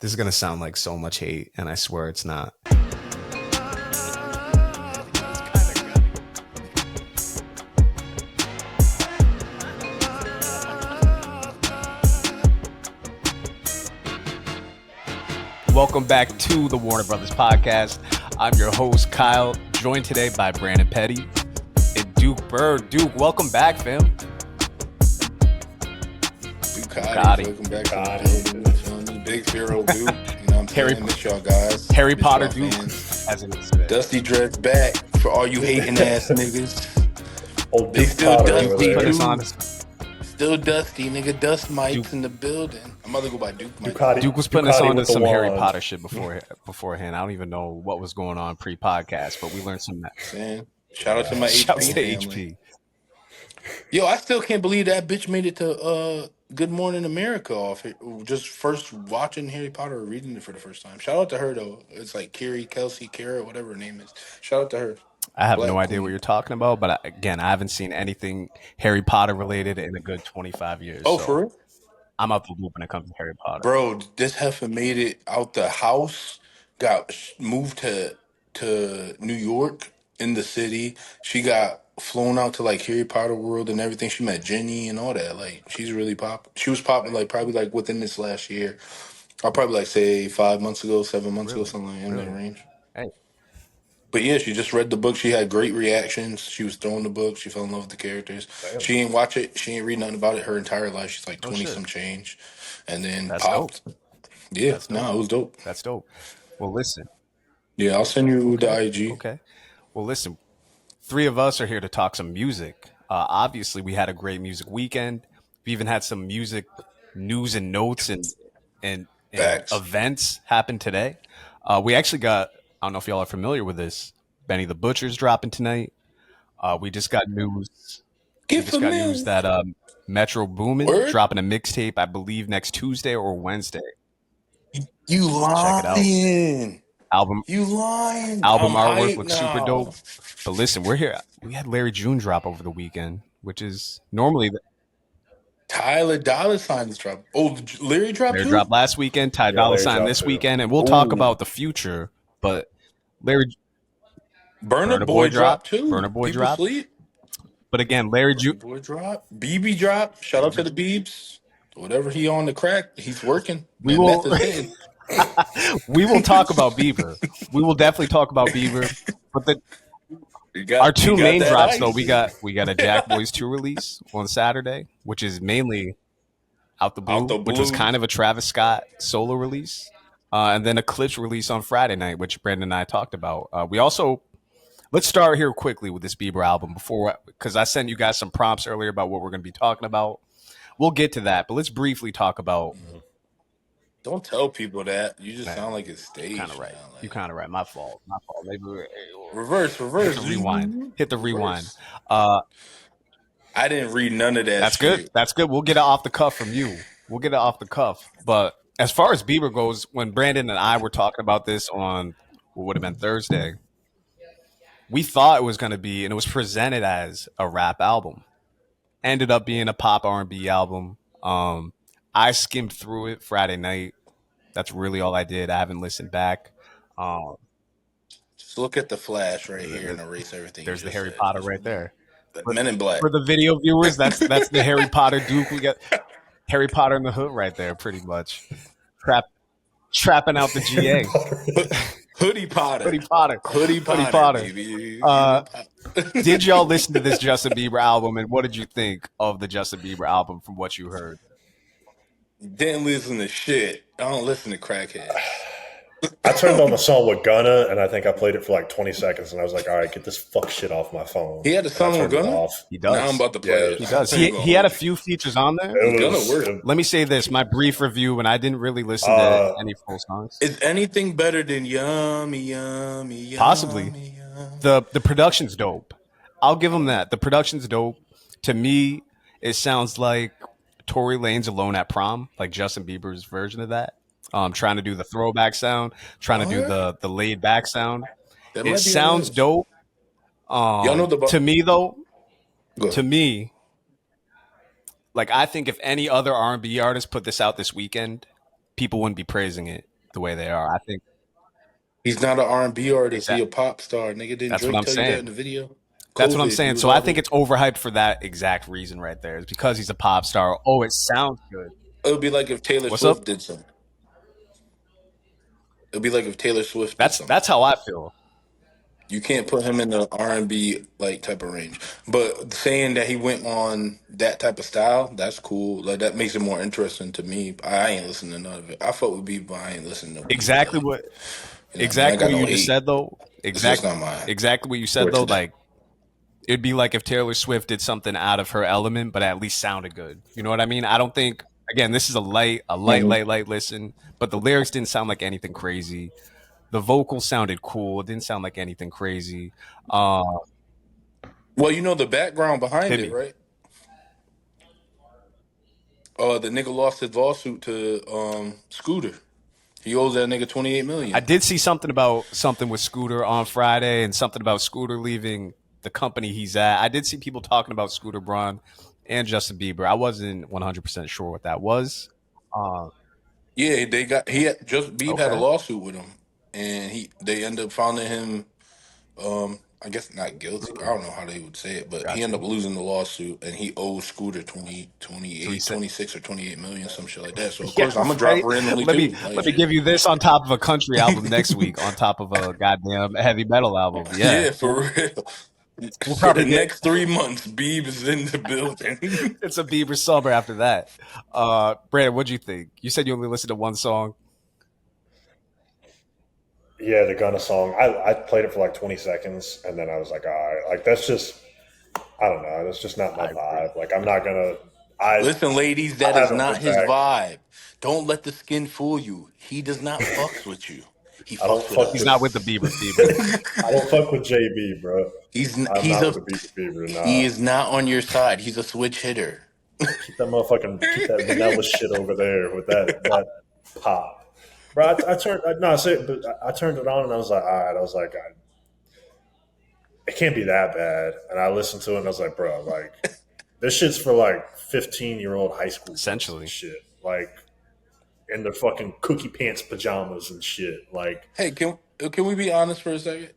This is going to sound like so much hate, and I swear it's not. Welcome back to the Warner Brothas Podcast. I'm your host, Kyle, joined today by Brandon Petty and Duk Bird. Duk, welcome back, fam. Gotti. Welcome back to the Big Hero Duke. You know what I'm saying? I miss y'all guys. Harry Potter Duke, as it is today. Dusty Dread's back for all you hating ass niggas. Old They Duke still Potter dusty, over there. dude. Still dusty, nigga. Dust Mike's in the building. I'm about to go by Duke Mike. Duke was putting us on to some Harry Potter shit beforehand. I don't even know what was going on pre-podcast, but we learned some. Man, shout out to my Shout out HP to family. HP. Yo, I still can't believe that bitch made it to Good Morning America off it. Just first watching Harry Potter or reading it for the first time. Shout out to her though. It's like Kara, whatever her name is. Shout out to her. I have Black no idea queen. what you're talking about, but again, I haven't seen anything Harry Potter related in a good 25 years. Oh, so for real? I'm out the loop when it comes to Harry Potter. Bro, this heifer made it out the house, got moved to New York in the city. She got flown out to like Harry Potter World and everything. She met Jenny and all that. Like she's really pop. She was popping like probably like within this last year. I'll probably like say 5 months ago, 7 months ago, something like in that range. Hey, But yeah, she just read the book. She had great reactions. She was throwing the book. She fell in love with the characters. She ain't watch it. She ain't read nothing about it her entire life. She's like 20 some change. And then that's popped. dope. Yeah, no, it was dope. That's dope. Well, listen. Yeah, I'll send you the IG. Okay. Well, listen. Three of us are here to talk some music. Obviously, we had a great music weekend. We even had some music news and notes and events happen today. We actually got, I don't know if y'all are familiar with this, Benny the Butcher's dropping tonight. We just got news. That Metro Boomin dropping a mixtape, I believe, next Tuesday or Wednesday. You lying. Check it out. Album artwork looks super dope. But listen, we're here. We had Larry June drop over the weekend, which is normally Tyler Dollar Sign dropped. Oh, Larry dropped. Larry dropped last weekend. Ty Dolla Sign this weekend, and we'll talk about the future. But Larry Burna Boy dropped too. Burna Boy People dropped. Sleep. But again, Larry June Boy dropped. BB dropped. Shout out to the Beebs. Whatever he on the crack, he's working. We will talk about Bieber. We will definitely talk about Bieber. But our two main drops, though, we got a Jackboys 2 release on Saturday, which is mainly Out the Blue, which was kind of a Travis Scott solo release. And then a Clipse release on Friday night, which Brandon and I talked about. Let's start here quickly with this Bieber album because I sent you guys some prompts earlier about what we're going to be talking about. We'll get to that, but let's briefly talk about. Don't tell people that. You just sound like it's staged. Kind of right. Like, You kind of right. My fault. Maybe reverse. Hit the rewind. Hit the rewind. I didn't read none of that. That's good. That's good. We'll get it off the cuff from you. We'll get it off the cuff. But as far as Bieber goes, when Brandon and I were talking about this on what would have been Thursday, we thought it was going to be, and it was presented as a rap album. Ended up being a pop R&B album. I skimmed through it Friday night. That's really all I did. I haven't listened back. Just look at the flash right here and erase everything. There's the Harry Potter right there. Men in Black. For the video viewers, that's the Harry Potter Duke. We got Harry Potter in the hood right there, pretty much. Trapping out the GA. Hoodie Potter. Hoodie Potter. Baby. Did y'all listen to this Justin Bieber album, and what did you think of the Justin Bieber album from what you heard? Didn't listen to shit. I don't listen to crackheads. I turned on the song with Gunna, and I think I played it for like 20 seconds, and I was like, all right, get this fuck shit off my phone. He had a song with Gunna? He does. Now I'm about to play it. He does. He had a few features on there. Gunna Let me say this. My brief review, and I didn't really listen to any full songs. Is anything better than Yummy, Yummy, Yummy? Possibly. Yummy. The production's dope. I'll give him that. The production's dope. To me, it sounds like Tory Lanez Alone at Prom, like Justin Bieber's version of that. Trying to do the throwback sound, trying to do the laid back sound. It sounds dope. Y'all know to me though, like I think if any other R&B artist put this out this weekend, people wouldn't be praising it. the way they are. I think He's not an R&B artist. He exactly a pop star. Nigga, didn't that's what Drake I'm tell you that in saying. the video? That's what I'm COVID, he saying. was So I out think here. it's overhyped for that exact reason right there. It's because he's a pop star. Oh, it sounds good. It would be like if Taylor What's up? Swift did something. It would be like if Taylor Swift did something. That's how I feel. You can't put him in the R&B like type of range. But saying that he went on that type of style, that's cool. Like that makes it more interesting to me. I ain't listening to none of it. I fuck with Bieber, but I ain't listening to no Bieber Exactly though. what You know what I mean? I got you no just hate. said though. It's just not my Exactly what you said though. forte. Like it'd be like if Taylor Swift did something out of her element, but at least sounded good. You know what I mean? I don't think again, this is a light listen, but the lyrics didn't sound like anything crazy. The vocals sounded cool. It didn't sound like anything crazy. Well, you know the background behind it, right? The nigga lost his lawsuit to Scooter. He owes that nigga $28 million. I did see something with Scooter on Friday and something about Scooter leaving the company he's at. I did see people talking about Scooter Braun and Justin Bieber. I wasn't 100% sure what that was. Yeah, Bieber had a lawsuit with him, and they ended up finding him. I guess not guilty. I don't know how they would say it, but he ended up losing the lawsuit, and he owes Scooter 26 or 28 million, some shit like that. So of course I'm gonna drop randomly let too. Let me give you this on top of a country album next week, on top of a goddamn heavy metal album. Yeah, Yeah, for real. We'll For the next 3 months, Bieb is in the building. It's a Bieber summer after that. Brandon, what'd you think? You said you only listened to one song. Yeah, the Gunna song. I played it for like 20 seconds, and then I was like, all right, like that's just, I don't know, that's just not my vibe. Like I'm not gonna. Listen, ladies, that is not his vibe. Don't let the skin fool you. He does not fucks with you. He fucks with us. He's not with the Bieber. I don't fuck with JB, bro. He's not with the Bieber. Nah. He is not on your side. He's a switch hitter. Keep that vanilla shit over there with that pop. Bro, I turned it on and I was like, all right. I was like, it can't be that bad. And I listened to it and I was like, bro, like this shit's for like 15-year-old high school essentially shit, like in their fucking cookie pants pajamas and shit. Like, hey, can we be honest for a second?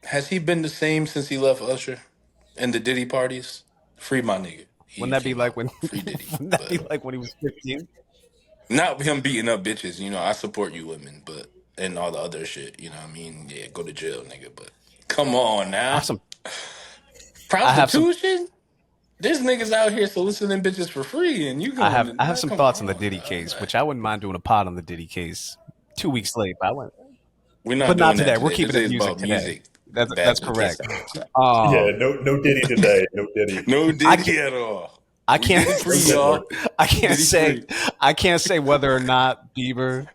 Has he been the same since he left Usher and the Diddy parties? Free my nigga. Wouldn't that be like when free Diddy? Wouldn't that be like when he was 15? Not him beating up bitches, you know. I support you women, but and all the other shit, you know what I mean? Yeah, go to jail, nigga. But come on now. Prostitution? There's niggas out here soliciting bitches for free, and you can. I have some thoughts on the Diddy case, which I wouldn't mind doing a pod on the Diddy case. 2 weeks late, but I went. We're not, but doing not today. That We're keeping it music today. Music. That's correct. Yeah, no Diddy today. No Diddy. No Diddy at all. I can't say whether or not Bieber,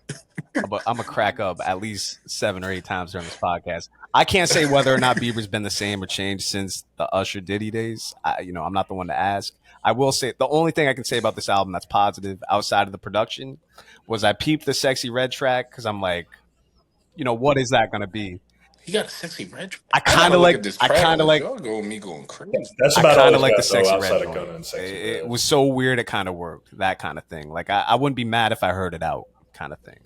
but I'm gonna crack up at least 7 or 8 times during this podcast. I can't say whether or not Bieber's been the same or changed since the Usher Diddy days. I'm not the one to ask. I will say the only thing I can say about this album that's positive outside of the production was I peeped the Sexy Red track because I'm like, what is that gonna be? He got a Sexy Red track. I kind of like. Y'all going crazy. That's about I all kind of like the Sexy Red joint. It was so weird. It kind of worked. That kind of thing. Like I wouldn't be mad if I heard it out. Kind of thing.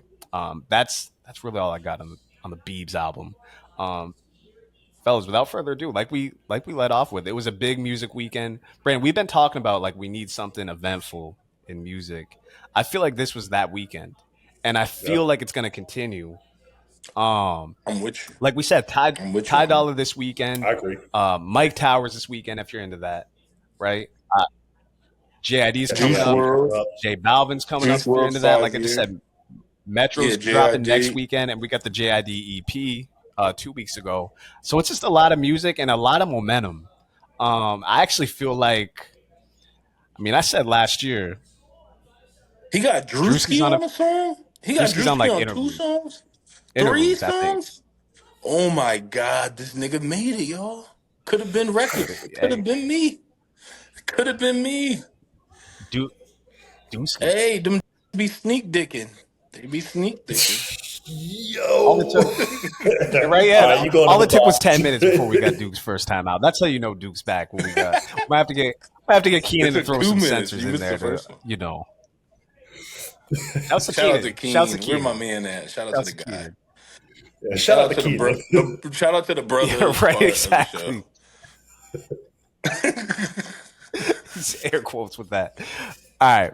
That's really all I got on the Biebs album. Fellas, without further ado, like we led off with, it was a big music weekend. Brandon, we've been talking about like we need something eventful in music. I feel like this was that weekend, and I feel like it's going to continue. I'm with you. Like we said, Ty Dolla this weekend. I agree. Mike Towers this weekend, if you're into that, right? JID's coming up. J Balvin's coming up if you're into that. Like I just said, Metro's dropping next weekend, and we got the JID EP 2 weeks ago. So it's just a lot of music and a lot of momentum. I actually feel like, I said last year, he got Drewski on a song. He got Drewski on like 2 songs. 3 songs? Oh my God, this nigga made it, y'all. Could have been records. Could have been me. Could have been me. Hey, them be sneak dicking. They be sneak dicking. Yo. All it took was 10 minutes before we got Duke's first time out. That's how you know Duke's back when we got. I have to get Keenan to throw some sensors in there to, Shouts to Shout out Keenan. to Keenan. Shouts to Where Keenan. my man at? Shout out to the guy. Keenan. Yeah, shout out to the Keenan. shout out to the brother. Yeah, right, exactly. Air quotes with that. All right,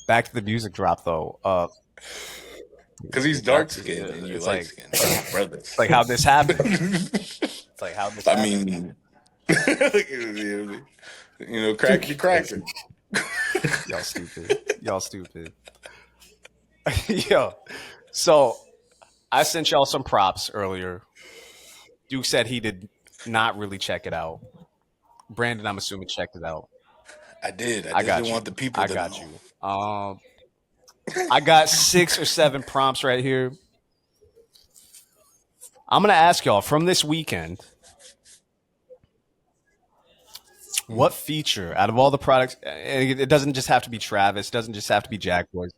back to the music drop though. Because he's dark skinned and you're light skinned, brothers. It's like how this happened. It's like how this happened. I mean, crack your cracker. Y'all stupid. Yo, so I sent y'all some props earlier. Duke said he did not really check it out. Branndon, I'm assuming, checked it out. I did. I didn't want the people to know. You. I got 6 or 7 prompts right here. I'm going to ask y'all from this weekend, what feature out of all the products, and it doesn't just have to be Travis, doesn't just have to be Jackboys,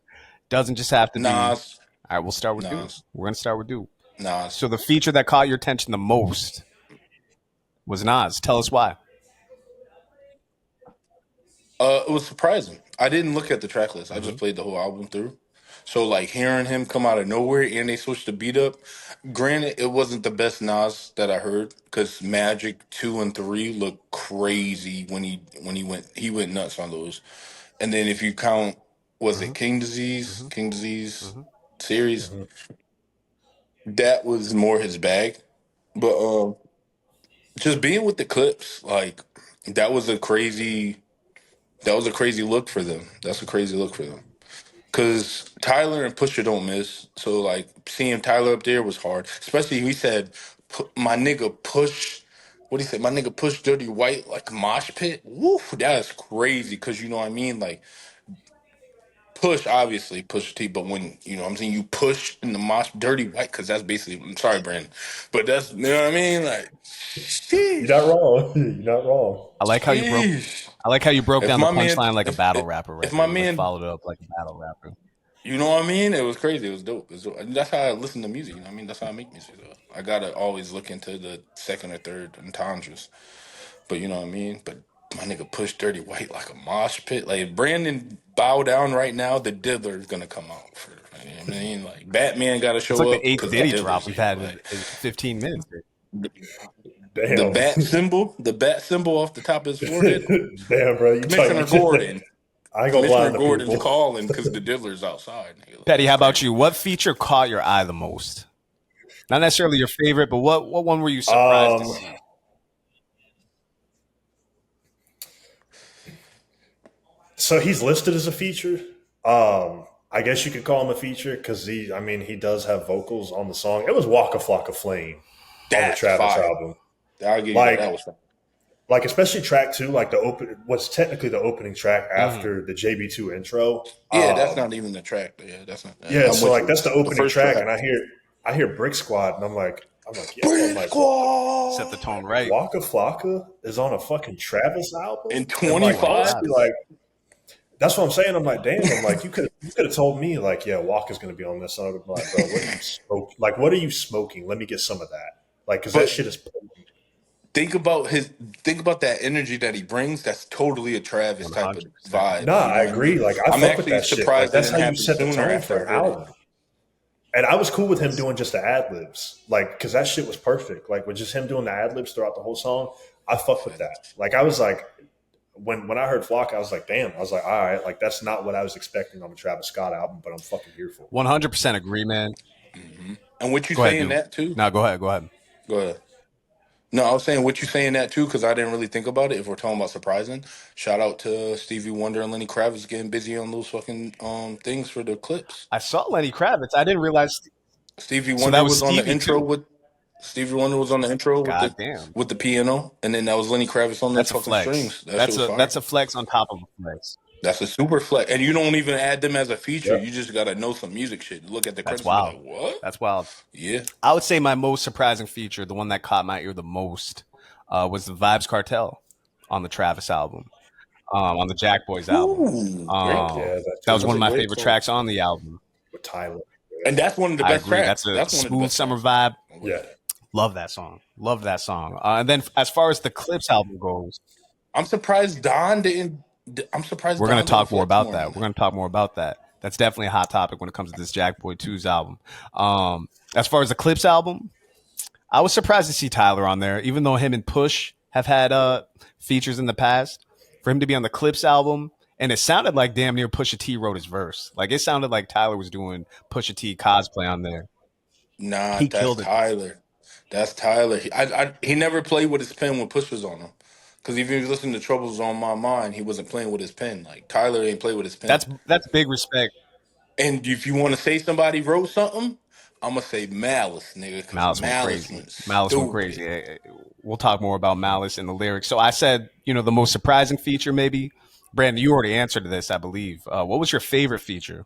doesn't just have to be Nas. All right, we'll start with Duke. We're going to start with Duke. Nas. So the feature that caught your attention the most was Nas. Tell us why. It was surprising. I didn't look at the track list. I just played the whole album through. So, like, hearing him come out of nowhere and they switched the beat up. Granted, it wasn't the best Nas that I heard because Magic 2 and 3 looked crazy when he went nuts on those. And then if you count, was it King Disease series? That was more his bag. But just being with the Clipse, like, that was a crazy look for them. That's a crazy look for them. Because Tyler and Pusha don't miss. So, like, seeing Tyler up there was hard. Especially, he said, my nigga Push, what he said? My nigga Push Dirty White like a mosh pit. Woo, that is crazy. Because, you know what I mean? Like, Push, obviously, Pusha-T. But when, you know what I'm saying, you push in the mosh, Dirty White, because that's basically, I'm sorry, Brandon. But that's, you know what I mean? Like, sheesh. You're not wrong. You're not wrong. I like how you broke down the punchline like a battle rapper, right? If my man followed it up like a battle rapper. You know what I mean? It was crazy. It was dope. That's how I listen to music. You know what I mean? That's how I make music. Though. I gotta always look into the second or third entendres. But you know what I mean? But my nigga Push Dirty White like a mosh pit. Like if Brandon bow down right now, the Diddler is gonna come out for. You know what I mean? Like Batman got to show it's like up. The 8th Diddy drop we've had in 15 minutes. Damn. The bat symbol off the top of his forehead. Damn, bro. Commissioner Gordon. I ain't gonna lie to Gordon's people. calling because the Diddler's outside. Nigga. Petty, how about you? What feature caught your eye the most? Not necessarily your favorite, but what one were you surprised to see? So he's listed as a feature. I guess you could call him a feature because he does have vocals on the song. It was Waka Flocka Flame on the Travis album. I'll give you that was fun. Like especially track 2, like what's technically the opening track after the JB2 intro. Yeah, that's not even the track. Yeah, that's not. Yeah, so like that's the opening track, and I hear Brick Squad, and I'm like, Squad. Set the tone right. Waka Flocka is on a fucking Travis album in 25. Like, that's what I'm saying. I'm like, damn. I'm like, you could have told me, like, yeah, Walker's going to be on this song. I'm like, bro, what are you smoking? Let me get some of that. Like, because that shit is potent. Think about that energy that he brings. That's totally a Travis 100%. Type of vibe. Nah, I agree. Like, I'm actually surprised. Like, that's how you set the tone for an album. And I was cool with him doing just the ad libs, like, because that shit was perfect. Like, with just him doing the ad libs throughout the whole song, I fucked with that. Like, I was like, when I heard Flock, I was like, damn. I was like, all right, like that's not what I was expecting on the Travis Scott album, but I'm fucking here for it. 100% agree, man. Mm-hmm. And what you saying that too? No, go ahead. Go ahead. No, I was saying what you saying that too because I didn't really think about it. If we're talking about surprising, shout out to Stevie Wonder and Lenny Kravitz getting busy on those fucking things for the Clipse. I saw Lenny Kravitz. I didn't realize Stevie Wonder was on the intro with. Stevie Wonder was on the intro with the piano, and then that was Lenny Kravitz on the fucking strings. That's a flex on top of a flex. That's a super flex, and you don't even add them as a feature. Yeah. You just gotta know some music shit. Look at the credits. That's wild. Like, what? That's wild. Yeah, I would say my most surprising feature, the one that caught my ear the most, was the Vibes Cartel on the Travis album, on the Jackboys album. That was one of my favorite tracks on the album with Tyler, and that's one of the best tracks. That's a smooth summer vibe. Yeah. Love that song. And then as far as the Clipse album goes, I'm surprised Don didn't. I'm surprised. We're going to talk more about that. That's definitely a hot topic when it comes to this Jackboy 2's album. As far as the Clipse album, I was surprised to see Tyler on there, even though him and Push have had features in the past. For him to be on the Clipse album, and it sounded like damn near Pusha-T wrote his verse. Like it sounded like Tyler was doing Pusha-T cosplay on there. Nah, He that's killed it. Tyler. That's Tyler. He never played with his pen when Push was on him. Because if you listen to Troubles on My Mind, he wasn't playing with his pen. Like Tyler ain't play with his pen. That's big respect. And if you want to say somebody wrote something, I'm gonna say Malice, nigga. Because Malice went crazy. We'll talk more about Malice and the lyrics. So I said, the most surprising feature, maybe. Brandon, you already answered this, I believe. What was your favorite feature?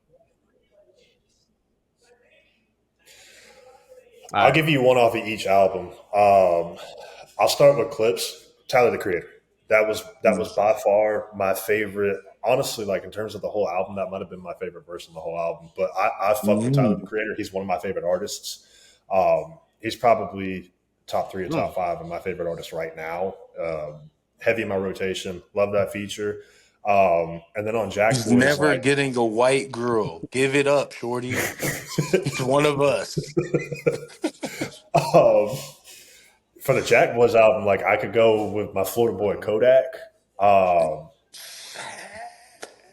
I'll give you one off of each album. I'll start with Clipse. Tyler the Creator. That was by far my favorite. Honestly, like in terms of the whole album, that might have been my favorite verse in the whole album. But I fuck with Tyler the Creator. He's one of my favorite artists. He's probably top 3 or top 5 of my favorite artists right now. Heavy in my rotation. Love that feature. And then on Jackboys, he's never getting a white girl. Give it up, shorty. He's one of us. For the Jackboys album, like I could go with my Florida boy Kodak.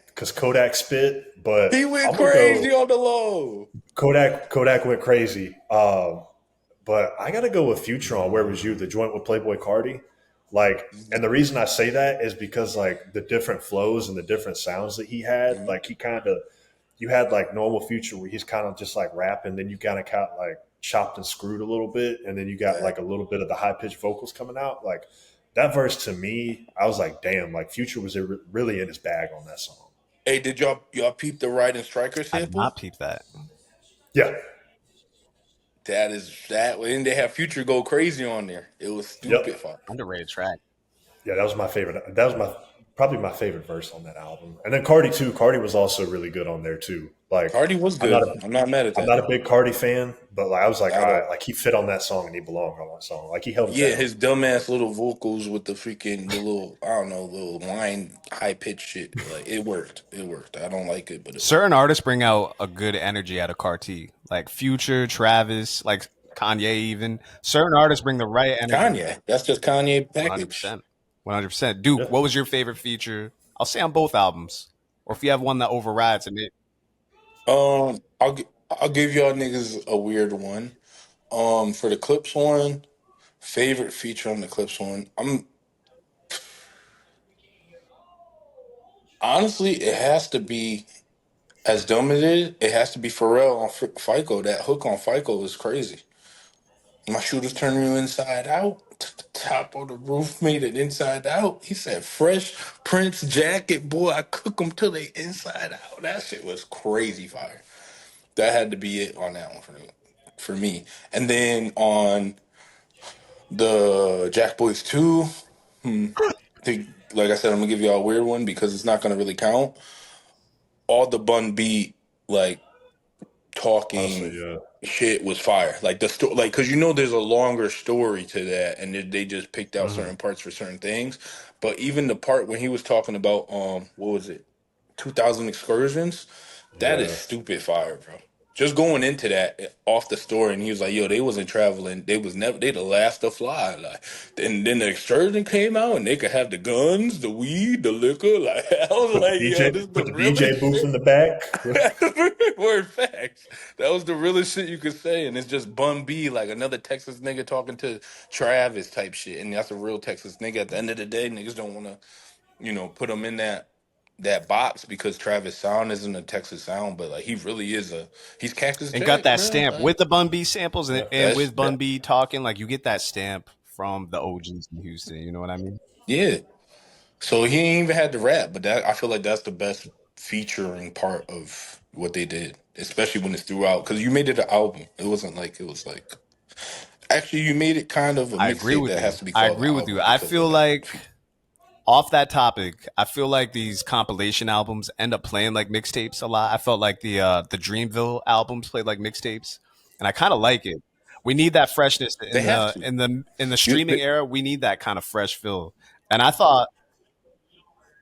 Because Kodak spit, but he went crazy on the low. Kodak went crazy. But I gotta go with Future on Where Was You, the joint with Playboy Cardi. Like, and the reason I say that is because like the different flows and the different sounds that he had, like you had like normal Future where he's kind of just like rapping, then you kind of like chopped and screwed a little bit, and then you got like a little bit of the high pitched vocals coming out. Like that verse to me, I was like, damn, like Future was really in his bag on that song. Hey, did y'all peep the Ride and Striker sample? I did not peep that. Yeah. And they have Future go crazy on there. It was stupid fun. Underrated track. Yeah, that was my favorite. That was probably my favorite verse on that album. And then Cardi too. Cardi was also really good on there too. Like Cardi was good. I'm not mad at that. I'm not a big Cardi fan, but like I was like, all right, like he fit on that song and he belonged on that song. Like he held it down. His dumbass little vocals with the little whine high pitched shit. Like it worked. I don't like it, but certain artists bring out a good energy out of Carti. Like Future, Travis, like Kanye even. Certain artists bring the right energy. Kanye. That's just Kanye package. 100%. Duke, what was your favorite feature? I'll say on both albums. Or if you have one that overrides it. I'll give y'all niggas a weird one. For the Clipse one, favorite feature on the Clipse one, honestly, it has to be, as dumb as it has to be Pharrell on FICO. That hook on FICO is crazy. My shooters turn you inside out. Top of the roof made it inside out. He said, fresh Prince jacket, boy, I cook them till they inside out. That shit was crazy fire. That had to be it on that one for me. And then on the Jackboys 2, like I said, I'm going to give y'all a weird one because it's not going to really count. All the Bun B, like, talking shit was fire. Like the story, like, because there's a longer story to that, and they just picked out certain parts for certain things. But even the part when he was talking about what was it, 2000 excursions, that is stupid fire, bro. Just going into that off the story, and he was like, "Yo, they wasn't traveling. They the last to fly." Like, and then the excursion came out, and they could have the guns, the weed, the liquor. Like, I was like, "Yo, this put the DJ booth in the back." Word facts. That was the realest shit you could say, and it's just Bun B, like another Texas nigga talking to Travis type shit, and that's a real Texas nigga. At the end of the day, niggas don't want to, put him in that box because Travis sound isn't a Texas sound, but like he really is he's Cactus and Jack, got that man. stamp like, with the Bun B samples and with Bun B talking, like you get that stamp from the OGs in Houston. You know what I mean? Yeah. So he ain't even had to rap, but I feel like that's the best featuring part of what they did, especially when it's throughout. Because you made it an album. It wasn't like it was like. Actually, you made it kind of a mixtape that has to be called. I agree with you. I feel like. Off that topic, I feel like these compilation albums end up playing like mixtapes a lot. I felt like the Dreamville albums played like mixtapes, and I kind of like it. We need that freshness in the streaming era. We need that kind of fresh feel. And I thought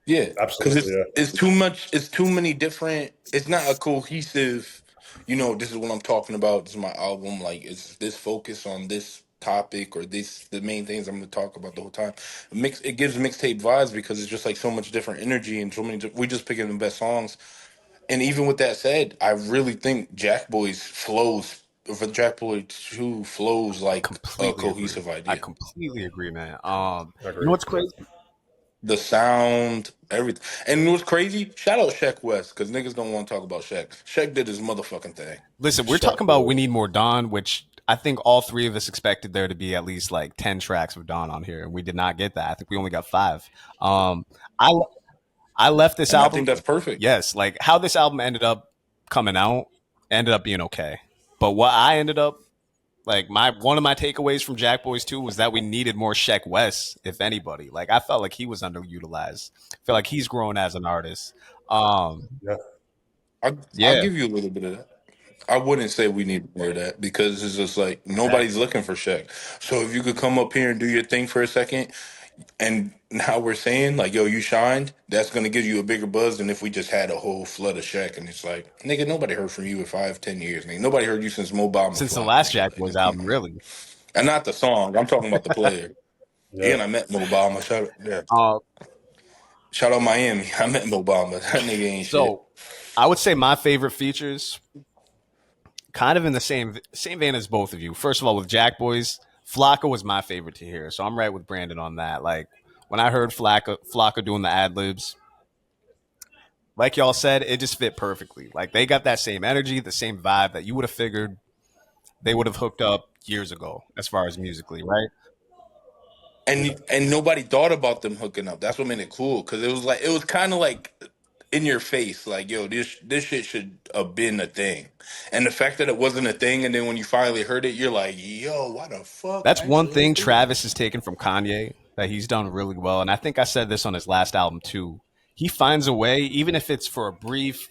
Yeah, because Absolutely, yeah. it's too much. It's too many different. It's not a cohesive. This is what I'm talking about. This is my album. Like, it's this focus on this topic or this the main things I'm going to talk about the whole time. It gives mixtape vibes because it's just like so much different energy and so many. We just picking the best songs. And even with that said, I really think Jackboys flows. For Jackboy 2 flows like a Completely agree. cohesive I idea. completely agree, man. You Agreed. know what's crazy? The sound, everything. And what's crazy? Shout out Shaq West, because niggas don't want to talk about Shaq. Shaq did his motherfucking thing. Listen, we're talking about We Need More Dawn, which I think all three of us expected there to be at least like 10 tracks of Dawn on here, and we did not get that. I think we only got 5. I I left this And I album. think that's perfect. Yes, like how this album ended up coming out ended up being okay. But what I ended up like one of my takeaways from Jackboys 2 was that we needed more Sheck West, if anybody. Like I felt like he was underutilized. I feel like he's grown as an artist. Yeah. I'll give you a little bit of that. I wouldn't say we need more of that because it's just like nobody's looking for Shaq. So if you could come up here and do your thing for a second, and now we're saying like, yo, you shined, that's gonna give you a bigger buzz than if we just had a whole flood of Shaq. And it's like, nigga, nobody heard from you in 5-10 years. Nigga. Nobody heard you since Mobile. Since the last Jackboys album, really. And not the song. I'm talking about the player. Yeah. And I met Mobama. Shout out Miami. I met Mobama. That nigga ain't shit. So I would say my favorite features, kind of in the same vein as both of you. First of all, with Jackboys, Flocka was my favorite to hear. So I'm right with Brandon on that. Like when I heard Flocka doing the ad libs, like y'all said, it just fit perfectly. Like they got that same energy, the same vibe that you would have figured they would have hooked up years ago, as far as musically, right? And nobody thought about them hooking up. That's what made it cool because it was kind of like in your face, like, yo, this shit should have been a thing. And the fact that it wasn't a thing, and then when you finally heard it, you're like, yo, what the fuck? That's one thing Travis has taken from Kanye that he's done really well, and I think I said this on his last album too. He finds a way, even if it's for a brief,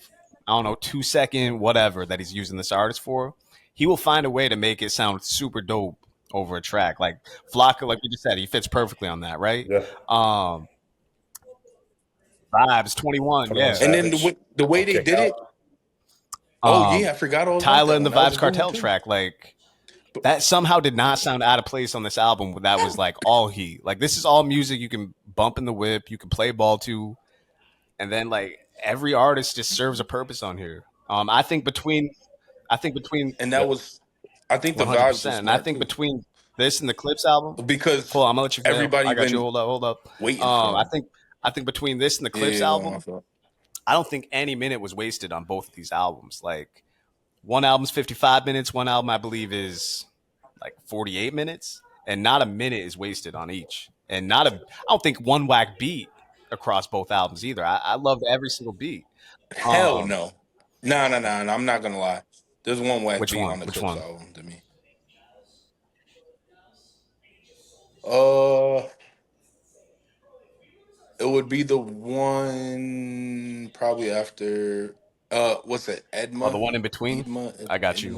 I don't know, 2-second whatever that he's using this artist for, he will find a way to make it sound super dope over a track. Like Flocka, like you just said, he fits perfectly on that, right? Yeah. Vibes 21, yeah. And then the way they did it. Oh yeah, I forgot all Tyler about that and the Vibes Cartel track, like that somehow did not sound out of place on this album. That was like all heat. Like this is all music you can bump in the whip, you can play ball to, and then like every artist just serves a purpose on here. I think between and that was, I think the 100%, vibes, and I think between this and the Clipse album, because hold on, I'm gonna let you. Everybody, I got you. Hold up. Waiting. I think between this and the Clipse album, I don't think any minute was wasted on both of these albums. Like one album's 55 minutes, one album I believe is like 48 minutes, and not a minute is wasted on each. And I don't think one whack beat across both albums either. I loved every single beat. Hell no. No, I'm not gonna lie. There's one whack beat on the Which Clipse one? album to me. It would be the one probably after what's it, Edma? Oh, the one in between? I got Edma. you.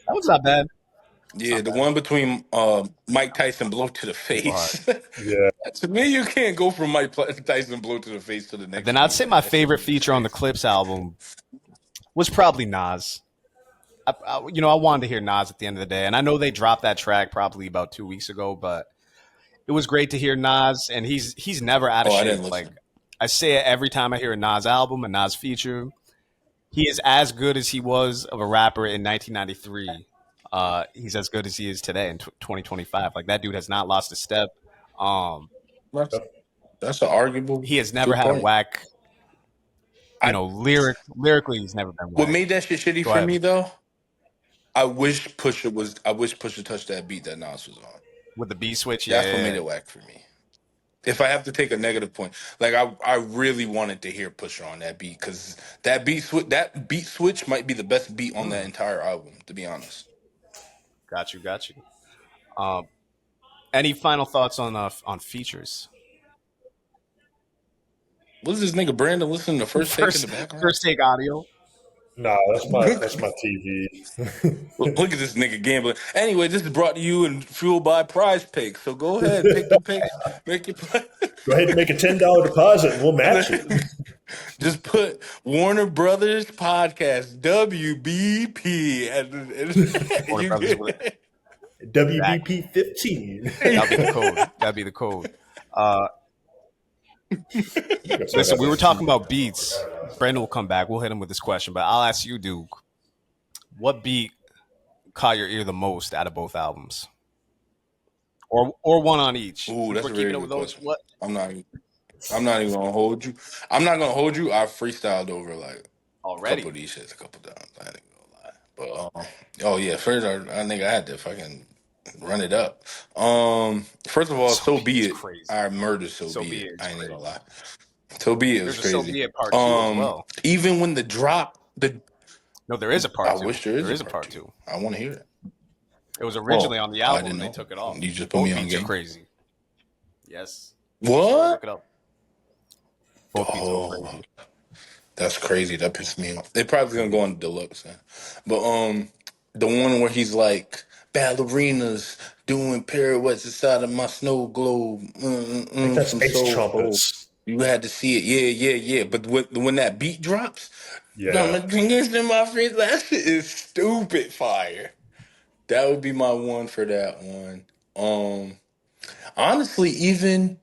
That was not bad. Yeah, the one between Mike Tyson blow to the face. Yeah. To me, you can't go from Mike Tyson blow to the face to the next. Then I'd say my favorite feature on the Clipse album was probably Nas. I wanted to hear Nas at the end of the day, and I know they dropped that track probably about 2 weeks ago, but it was great to hear Nas, and he's never out of shape. Like I say it every time I hear a Nas album, a Nas feature. He is as good as he was of a rapper in 1993. He's as good as he is today in 2025. Like that dude has not lost a step. That's an arguable. He has never had a whack. Lyrically, he's never been whack. What made that shit shitty for me though? I wish Pusha touched that beat that Nas was on. With the beat switch, That's what made it whack for me. If I have to take a negative point, like I really wanted to hear Pusha on that beat because that beat switch might be the best beat on that entire album, to be honest. Got you. Any final thoughts on features? What is this nigga Brandon listening to First Take in the background? First Take audio. No, that's my TV. Look at this nigga gambling. Anyway, this is brought to you and fueled by Prize Picks. So go ahead, pick your picks, make your play. Go ahead and make a $10 deposit, and we'll match it. Just put Warner Brothers Podcast WBP and Warner Brothers with WBP 15. that'll be the code. That'll be the code. Listen, we were talking about beats. Brandon will come back. We'll hit him with this question, but I'll ask you, Duke. What beat caught your ear the most out of both albums, or one on each? Ooh, that's we're a keeping very it with good those. question. What? I'm not even gonna hold you. I'm not gonna hold you. I freestyled over like a Already? couple of these shits a couple times. I ain't gonna lie. But oh yeah, first I think I had to fucking run it up. First of all, So Be It. Crazy. I murdered So Be It. I ain't gonna lie. So Be It was There's a crazy. So Be It part 2 as well. Even when the drop, No, there is a part 2. I wish there is a a part 2. I want to hear it. It was originally on the album. didn't They know. took it off. You just put Both me on beats are game. crazy. Yes. What? Look it up. Both beats are crazy. That's crazy. That pissed me off. They probably gonna go on deluxe, man. But the one where he's like ballerinas doing pirouettes inside of my snow globe. That's some bass soul trumpets. You had to see it. Yeah. But when that beat drops, Yeah. my fingers in my face. That shit is stupid fire. That would be my one for that one. Honestly, even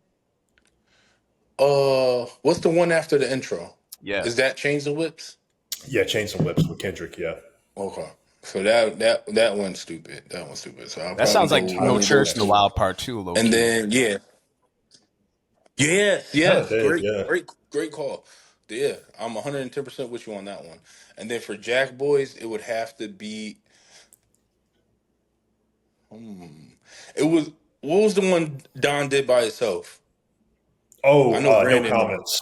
what's the one after the intro? Yeah. Is that Chains and Whips? Yeah, Chains and Whips with Kendrick, yeah. Okay. So that one's stupid. That one's stupid. So that sounds like No Church in the Wild Part 2, low and key. then yes, great call. Yeah, I'm 110% with you on that one. And then for Jackboys, it would have to be. It was what was the one Don did by himself? Oh, I know no Brandon. comments.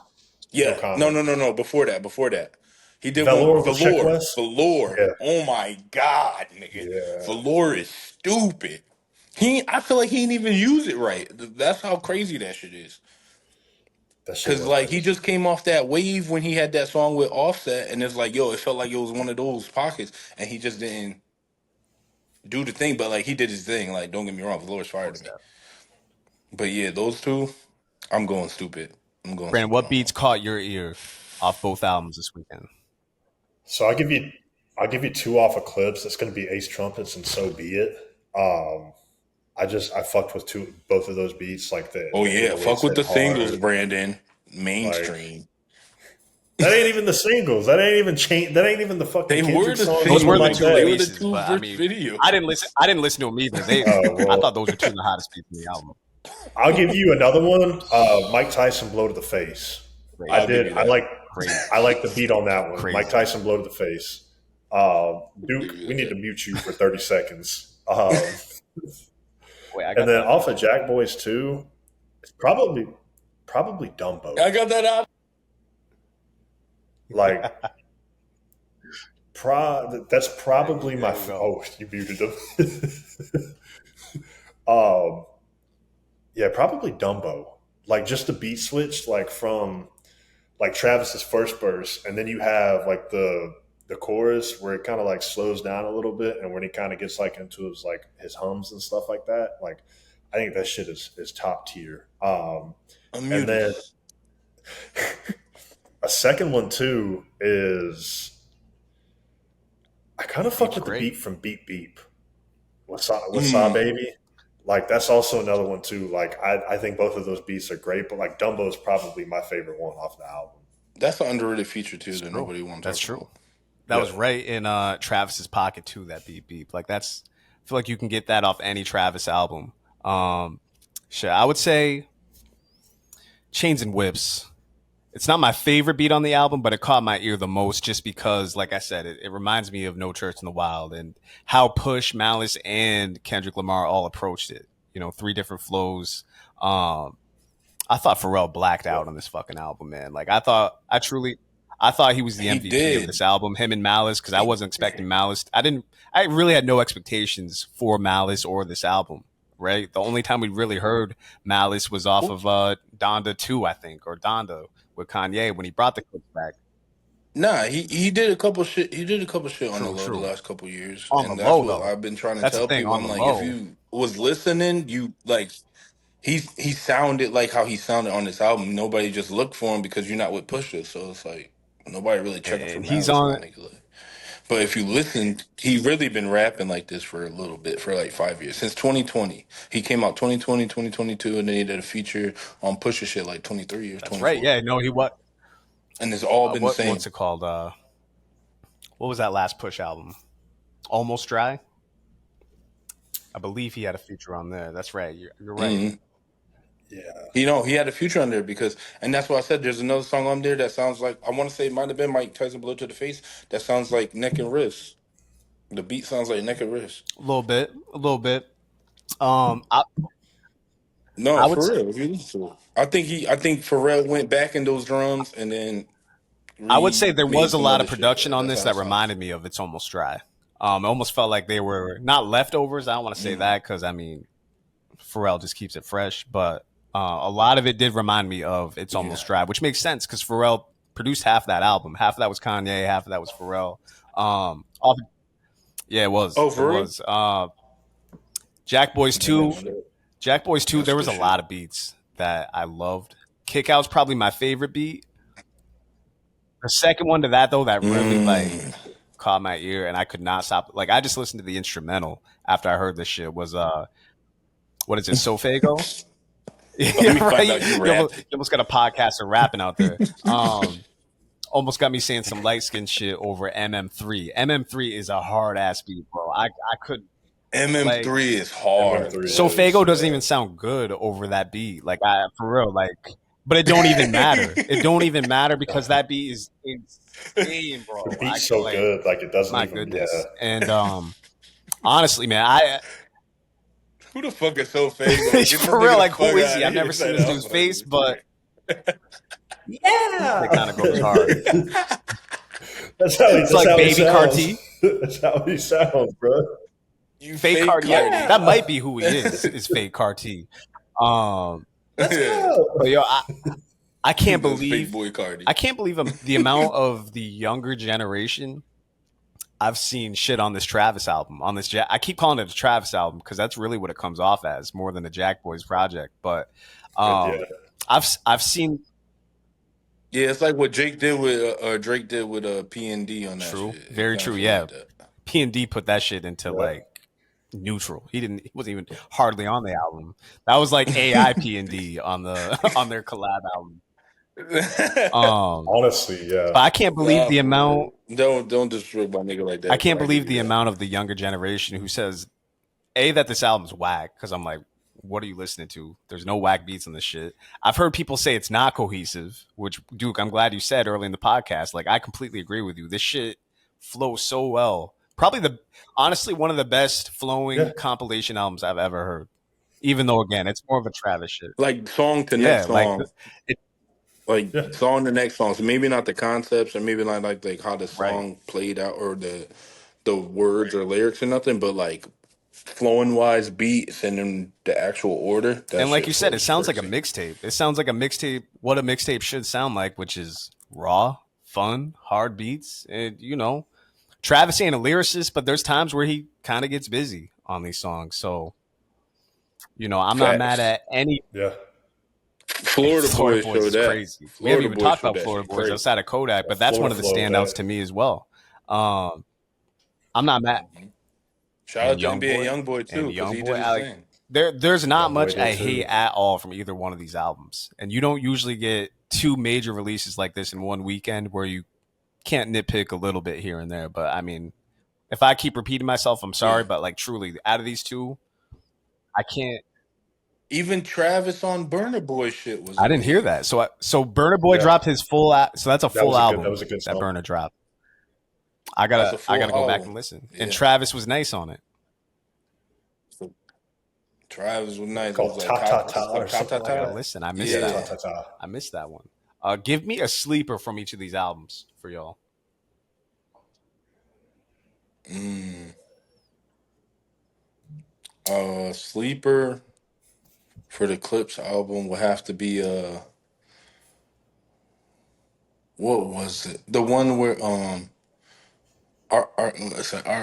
Yeah, No comments. no. Before that, he did Velour. Velour. Yeah. Oh my god, nigga, Yeah. Velour is stupid. I feel like he didn't even use it right. That's how crazy that shit is. Because like he just came off that wave when he had that song with Offset, and it's like, it felt like it was one of those pockets, and he just didn't do the thing. But like he did his thing. Like, don't get me wrong, Velour's fire to me. But yeah, those two, I'm going stupid. Brandon, what beats caught your ear off both albums this weekend? So I'll give you two off of Clipse. It's going to be Ace Trumpets and So Be It. I fucked with both of those beats. Like fuck with the singles, Brandon. Mainstream. That ain't even the singles. That ain't even the fucking. They were the songs. Those were the like two that. releases. They were the two video. I didn't listen to them either. I thought those were two of the hottest beats in the album. I'll give you another one. Mike Tyson, Blow to the Face. Crazy. I like the beat on that one. Crazy. Mike Tyson, Blow to the Face. Duke, we need to mute you for 30 seconds. And then off of Jackboys 2, it's probably Dumbo. I got that out. Like, that's probably my. Oh, you muted him. Yeah, probably Dumbo. Like just the beat switch, like from like Travis's first verse, and then you have like the chorus where it kind of like slows down a little bit, and when he kind of gets like into his hums and stuff like that. Like, I think that shit is top tier. And then a second one too is I kind of fucked with the beat from Beep Beep. What's up, baby? Like that's also another one too. Like I think both of those beats are great, but like Dumbo is probably my favorite one off the album. That's an underrated feature too that nobody wants. That's true. That was right in Travis's pocket too. That Beep Beep. Like I feel like you can get that off any Travis album. Sure, I would say Chains and Whips. It's not my favorite beat on the album, but it caught my ear the most just because, like I said, it reminds me of No Church in the Wild and how Push, Malice, and Kendrick Lamar all approached it. 3 different flows. I thought Pharrell blacked out on this fucking album, man. Like I thought he was the MVP of this album, him and Malice, because I wasn't expecting Malice. I really had no expectations for Malice or this album. Right, the only time we really heard Malice was off of Donda 2, I think, or Donda with Kanye when he brought the clips back. Nah, he did a couple shit. He did a couple shit on the True, low the true. last couple years, On the and that's low what though. I've been trying to That's the tell thing. people. On I'm the like, if low. you was listening, you like he sounded like how he sounded on this album. Nobody just looked for him because you're not with Pusha, so it's like nobody really checking for And he's malice, my on. nigga. Like, but if you listen, he really been rapping like this for a little bit, for like 5 years since 2020. He came out 2020, 2022, and then he did a feature on Pusha shit like 23 or That's right. 24, Yeah. No, he what? and it's all been the What's same. it called? What was that last Push album? Almost Dry. I believe he had a feature on there. That's right. You're right. Mm-hmm. Yeah. He had a future on there because, and that's why I said there's another song on there that sounds like, I want to say it might have been Mike Tyson Blow to the Face. That sounds like Neck and Wrist. The beat sounds like Neck and Wrist. A little bit. A little bit. I No, I would for say, real. If you listen to it, I think Pharrell went back in those drums and then I would say there remade was a some lot other of shit. production Yeah, on that's this how it that sounds. reminded me of It's Almost Dry. It almost felt like they were not leftovers. I don't want to say that because I mean Pharrell just keeps it fresh, but a lot of it did remind me of It's Yeah. Almost Dry, which makes sense because Pharrell produced half that album. Half of that was Kanye, half of that was Pharrell. All, yeah, it was. Oh, It for real? was. Jackboys Yeah, 2. shit. Jackboys 2, That's there was good a shit. lot of beats that I loved. Kick Out's probably my favorite beat. The second one to that though, that really like Mm. caught my ear and I could not stop. Like I just listened to the instrumental after I heard this shit was what is it, Sofago? Let me Yeah, right. find out you You rapping. almost got a podcast of rapping out there. Almost got me saying some light skin shit over MM3. MM3 is a hard ass beat, bro. I couldn't like MM3 is hard, MM3 So bro. Fago is, doesn't even sound good over that beat. Like I for real, like but it don't even matter. It don't even matter because that beat is insane, the bro. I beat's so like good, like it doesn't my even. Yeah, goodness. And honestly, man, I Who the fuck is So Fago? Get this for real, nigga the like fuck who is out he? of I've here. never He's seen like, this I'm dude's fucking face, with you. but it kind of goes hard. It's that's like how he baby sounds. Carti. That's how he sounds, bro. You Fake fake Carti. Yeah, Cardi. that might be who he is fake Carti. Let's Yeah. go. But yo, I can't That's fake believe boy Cardi. I can't believe the amount of the younger generation I've seen shit on this Travis album. On this, I keep calling it a Travis album because that's really what it comes off as, more than a Jackboys project. But Yeah, I've seen Yeah, it's like what Drake did with P&D on that true, shit. It very kind of true. feel Yeah, like that. P&D put that shit into yeah. like neutral. He wasn't even hardly on the album. That was like AI P&D on the on their collab album. Honestly, yeah. But I can't believe Nah, the for amount. real. Don't disrespect my nigga like I that, can't but I give believe you the that. amount of the younger generation who says that this album's whack because I'm like, what are you listening to? There's no whack beats on this shit. I've heard people say it's not cohesive, which Duke, I'm glad you said early in the podcast. Like I completely agree with you. This shit flows so well. Probably honestly one of the best flowing Yeah. compilation albums I've ever heard. Even though again, it's more of a Travis shit. Like song to Yeah, next song. it, Like Yeah. song to next song. So maybe not the concepts or maybe not like how the right. song played out or the words or lyrics or nothing, but like flowing wise beats and then the actual order, that And like shit you said, it flows sounds like a crazy. mixtape. It sounds like a mixtape, what a mixtape should sound like, which is raw, fun, hard beats. And, Travis ain't a lyricist, but there's times where he kind of gets busy on these songs. So, I'm not mad Facts. at any. Yeah. Florida Florida Boys Boys showed is that. crazy. We haven't Florida even Boys talked showed about that Florida shit Boys crazy. outside of Kodak, but that's one Florida of the Flow, standouts that. to me as well. I'm not mad. Shout And out to Young NBA Boy. Youngboy too, And because Young he Boy. did his thing. There's not Young Boy much did I too. hate at all from either one of these albums. And you don't usually get two major releases like this in one weekend where you can't nitpick a little bit here and there. But I mean, if I keep repeating myself, I'm sorry. Yeah. But like truly, out of these two, I can't. Even Travis on Burner Boy shit was I didn't hear amazing. that. So Burner Boy Yeah. dropped his full. So that's a full That album was a good that song. Burner dropped. I That's gotta a full go back album. and listen. Yeah. And Travis was nice on it. So Travis was nice. It Called was Ta like Ta Ta or Ta something Ta like I gotta Ta. listen. I missed Yeah. Ta that. Ta Ta. I missed that one. Give me a sleeper from each of these albums for y'all. Sleeper for the Clipse album would have to be what was it? The one where are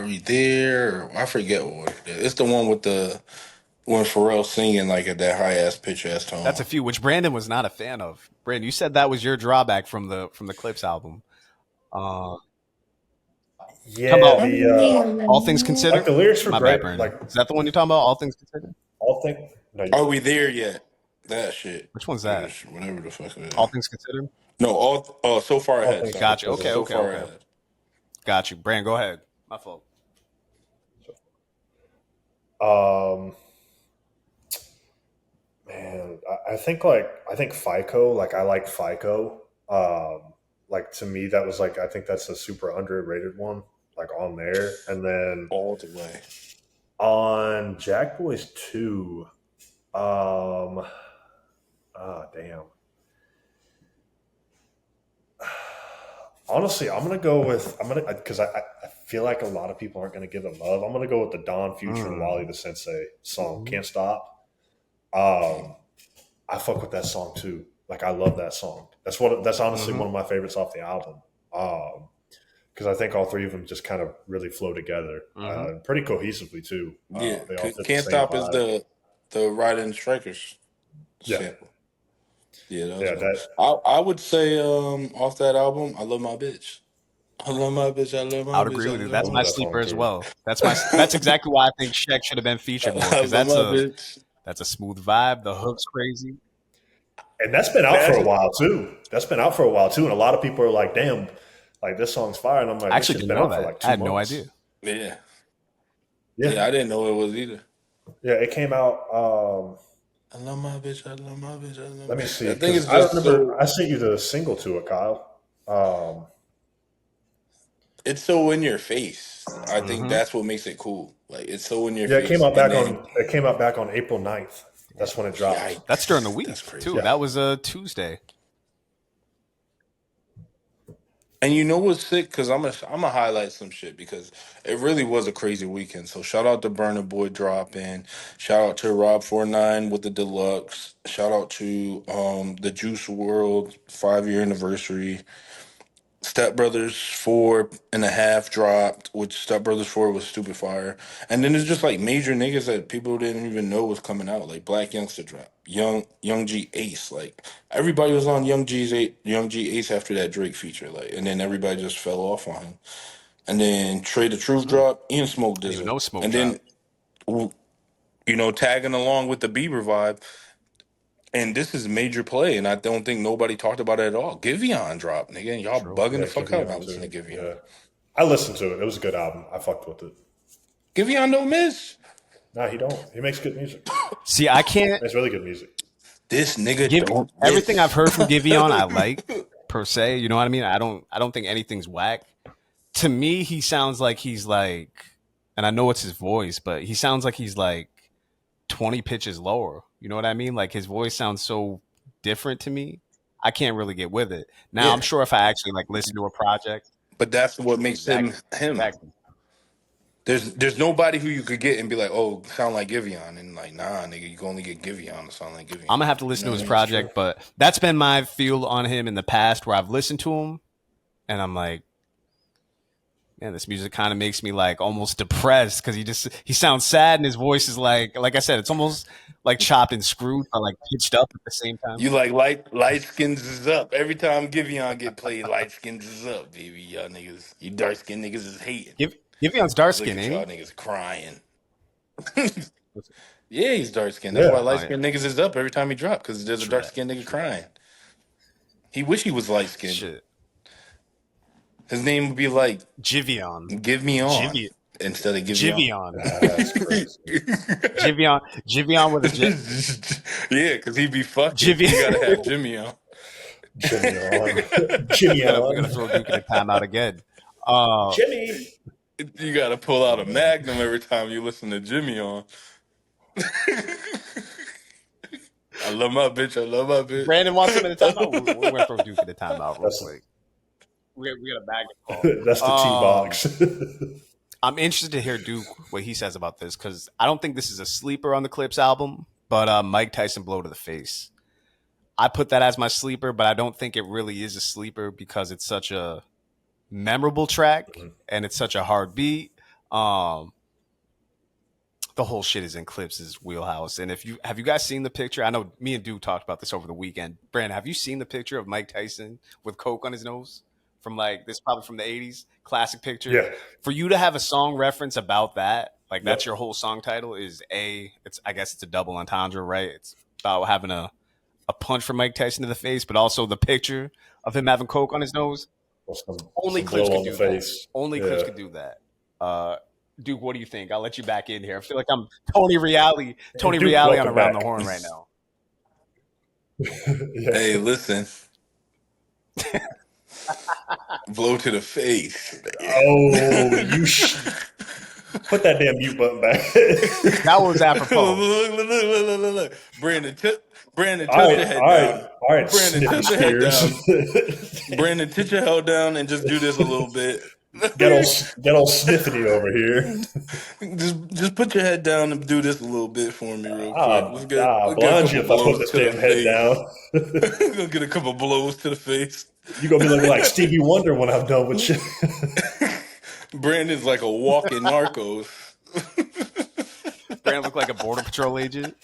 we there? I forget what it is. It's the one with the when Pharrell singing like at that high ass pitch ass tone. That's a few, which Branndon was not a fan of. Brandon, you said that was your drawback from the Clipse album. Yeah, the All Things Considered. like the lyrics were My great. bad, Brandon. Like Is that the one you're talking about? All Things Considered. all things. No, Are we there yet? That shit. Which one's that? Whatever the fuck it is. All Things Considered. No, all so far ahead. Things Gotcha. Considered. Okay. So far ahead. Got you, Brandon. Go ahead. My fault. Man, I think FICO. Like I like FICO. Like to me, that was like I think that's a super underrated one. Like on there, and then All the way. on Jackboys 2. Damn. Honestly, because I feel like a lot of people aren't gonna give it love. I'm gonna go with the Don Future and Wally the Sensei song, Can't Stop. I fuck with that song too. Like I love that song. That's honestly one of my favorites off the album. Because I think all three of them just kind of really flow together, pretty cohesively too. Yeah, they all fit Can't the same Stop vibe. is the Riding Strikers Yeah. sample. Yeah, I would say off that album, I Love My Bitch. I love my bitch. I love my bitch. I would agree with you. That's my that sleeper song, as too. well. That's exactly why I think Shaq should have been featured more, because I love my bitch. that's a smooth vibe. The hook's crazy. And that's been out for a while too. And a lot of people are like, "Damn, like this song's fire." And I'm like, I actually "This shit's didn't been know out that. for like 2 I had months." no idea. Yeah, I didn't know it was either. Yeah, it came out. I love my bitch. I love my bitch. I love my bitch. Let me see. I think it's 'Cause just I sent you the single to it, Kyle. it's so in your face. I think that's what makes it cool. Like it's so in your Yeah, face. it came out back on April 9th. That's when it dropped. Yikes. That's during the week That's crazy. too. Yeah. That was a Tuesday. And you know what's sick? Because I'm gonna highlight some shit because it really was a crazy weekend. So shout out to Burner Boy dropping. Shout out to Rob 49 with the deluxe. Shout out to the Juice World 5-year anniversary. Step Brothers 4.5 dropped, which Step Brothers 4 was stupid fire. And then there's just like major niggas that people didn't even know was coming out, like Black Youngster drop, Young G Ace. Like everybody was on Young G Ace after that Drake feature, like, and then everybody just fell off on him. And then Trey the Truth drop, Ian Smoke did Even it. know Smoke And then tagging along with the Bieber vibe. And this is major play, and I don't think nobody talked about it at all. Giveon dropped, nigga, and y'all bugging the fuck out about listening to Giveon. Yeah. I listened to it. It was a good album. I fucked with it. Giveon don't miss. Nah, he don't. He makes good music. See, I can't. It's really good music. This nigga don't Everything miss. I've heard from Giveon, I like per se. You know what I mean? I don't think anything's whack. To me, he sounds like he's like, and I know it's his voice, but he sounds like he's like 20 pitches lower. You know what I mean? Like his voice sounds so different to me. I can't really get with it. Now, Yeah. I'm sure if I actually like listen to a project, But that's what makes him him. exactly. There's nobody who you could get and be like, oh, sound like Giveon, and like, nah, nigga, you can only get Giveon to sound like Giveon. I'm gonna have to listen to his what I mean? project, but that's been my feel on him in the past, where I've listened to him, and I'm like, man, this music kind of makes me like almost depressed because he sounds sad, and his voice is like I said, it's almost like chopped and screwed, but like pitched up at the same time. You like light skins is up every time Giveon get played. Light skins is up, baby. Y'all niggas, you dark skinned niggas is hating. Giveon's dark Look skin, at ain't y'all he? niggas crying. Yeah, he's dark skinned. That's Yeah. why light skinned niggas is up every time he drop, because there's a dark skinned nigga crying. He wish he was light skinned. Shit. His name would be like Giveon. Give Me On instead of Give Me On. That's crazy. Giveon with a J. Yeah, because he'd be fucking. Jimmy. You gotta have Jimmy on. Jimmy on. We're gonna throw Duke in the timeout again. Jimmy. You gotta pull out a Magnum every time you listen to Jimmy on. I love my bitch. I love my bitch. Brandon wants him in the timeout. We're gonna throw Duke in the timeout real quick. We got a bag of call. That's the T-box. I'm interested to hear Duke what he says about this, because I don't think this is a sleeper on the Clipse album, but Mike Tyson blow to the face. I put that as my sleeper, but I don't think it really is a sleeper because it's such a memorable track and it's such a hard beat. The whole shit is in Clipse's wheelhouse. And have you guys seen the picture? I know me and Duke talked about this over the weekend. Brandon, have you seen the picture of Mike Tyson with coke on his nose from like this? Probably from the '80s, classic picture. Yeah. For you to have a song reference about that, like that's your whole song title. I guess it's a double entendre, right? It's about having a punch from Mike Tyson to the face, but also the picture of him having coke on his nose. Only Clipse could do that. Only Clipse could do that. Duke, what do you think? I'll let you back in here. I feel like I'm Tony Reale on Around the Horn right now. Hey, listen. Blow to the face. Oh, you put that damn mute button back. That was apropos. Look. Brandon, tilt your head down. All right, Brandon, tilt your head down. Brandon, tilt your head down and just do this a little bit. Get all sniffity over here. Just put your head down and do this a little bit for me real quick. Let's get blind you if I put this damn head down. We're gonna get a couple blows to the face. You're gonna be looking like Stevie Wonder when I'm done with you. Brandon's like a walking Narcos. Brandon look like a Border Patrol agent.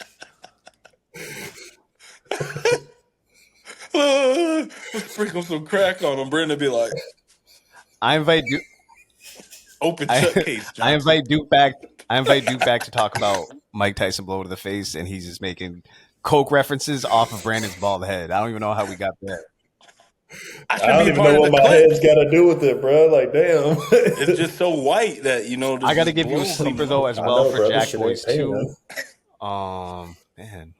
Let's sprinkle some crack on him. Brandon be like, I invite Duke. Open shut case. Johnson. I invite Duke back to talk about Mike Tyson blow to the face, and he's just making coke references off of Brandon's bald head. I don't even know how we got there. I don't even know what my head's got to do with it, bro. Like, damn. It's just so white that, I got to give you a sleeper, though, as well for Jackboys, too. Man.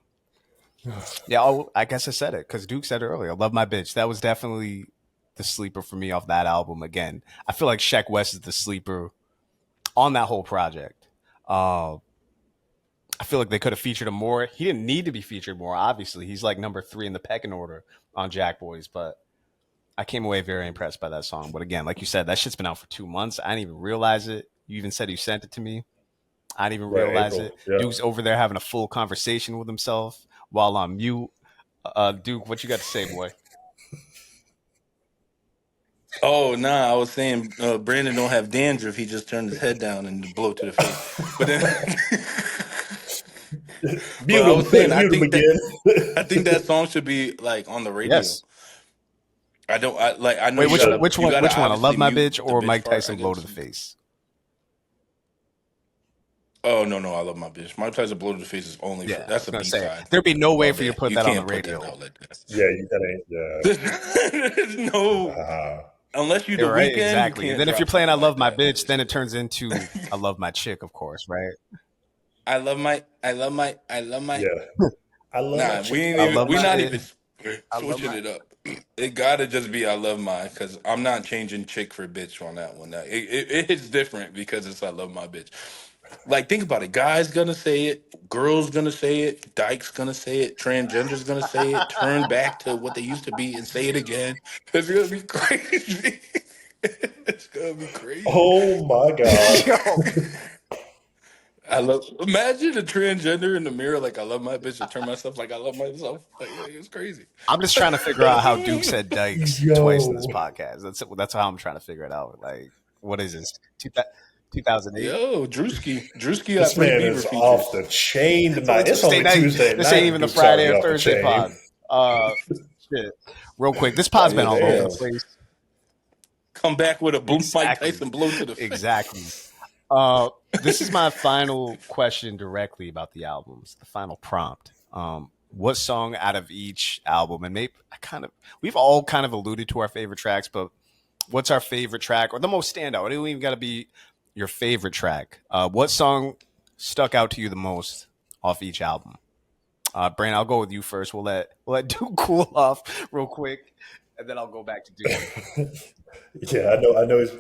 Yeah, I guess I said it because Duke said it earlier. I love my bitch. That was definitely the sleeper for me off that album. Again, I feel like Sheck West is the sleeper on that whole project. I feel like they could have featured him more. He didn't need to be featured more, obviously. He's like number 3 in the pecking order on Jackboys, but I came away very impressed by that song. But again, like you said, that shit's been out for 2 months. I didn't even realize it. You even said you sent it to me. I didn't even realize it. Yeah. Duke's over there having a full conversation with himself while on mute. Duke, what you got to say, boy? Oh, nah, I was saying Brandon don't have dandruff. He just turned his head down and blow to the face. But then I was saying, I think that song should be like on the radio. Yes. I know. Wait, which one? I Love My Bitch or Mike Tyson blow to the face? Oh no, I Love My Bitch. Mike Tyson blow to the face is only that's a B-side. There'd be no way for you to put that on the radio. Yeah, that ain't. There's no. Unless you do right, Weekend, exactly. And then if you're playing "I Love My Bitch," then it turns into "I Love My Chick," of course, right? I love my. Yeah. I love. Nah, we're not even switching it up. It gotta just be "I love my," because I'm not changing "chick" for "bitch" on that one. It's different because it's "I love my bitch." Like, think about it. Guys gonna say it. Girls gonna say it. Dyke's gonna say it. Transgender's gonna say it. Turn back to what they used to be and say it again. It's gonna be crazy. It's gonna be crazy. Oh my god. Imagine a transgender in the mirror like, "I love my bitch," and turn myself like, "I love myself." Like, it's crazy. I'm just trying to figure out how Duke said Dykes twice in this podcast. That's how I'm trying to figure it out. Like, what is this? 2008. Yo, Drewski this man is off the chain tonight. It's only Tuesday night. This ain't even the Friday or Thursday pod. Shit. Real quick, this pod's been all over the place. Come back with a boom Mike Tyson blow to the face. Exactly. This is my final question directly about the albums. The final prompt. What song out of each album? And maybe we've all kind of alluded to our favorite tracks, but what's our favorite track or the most standout? It don't even got to be your favorite track. What song stuck out to you the most off each album? Brandon, I'll go with you first. We'll let Duke cool off real quick, and then I'll go back to Duke. Yeah, I know he's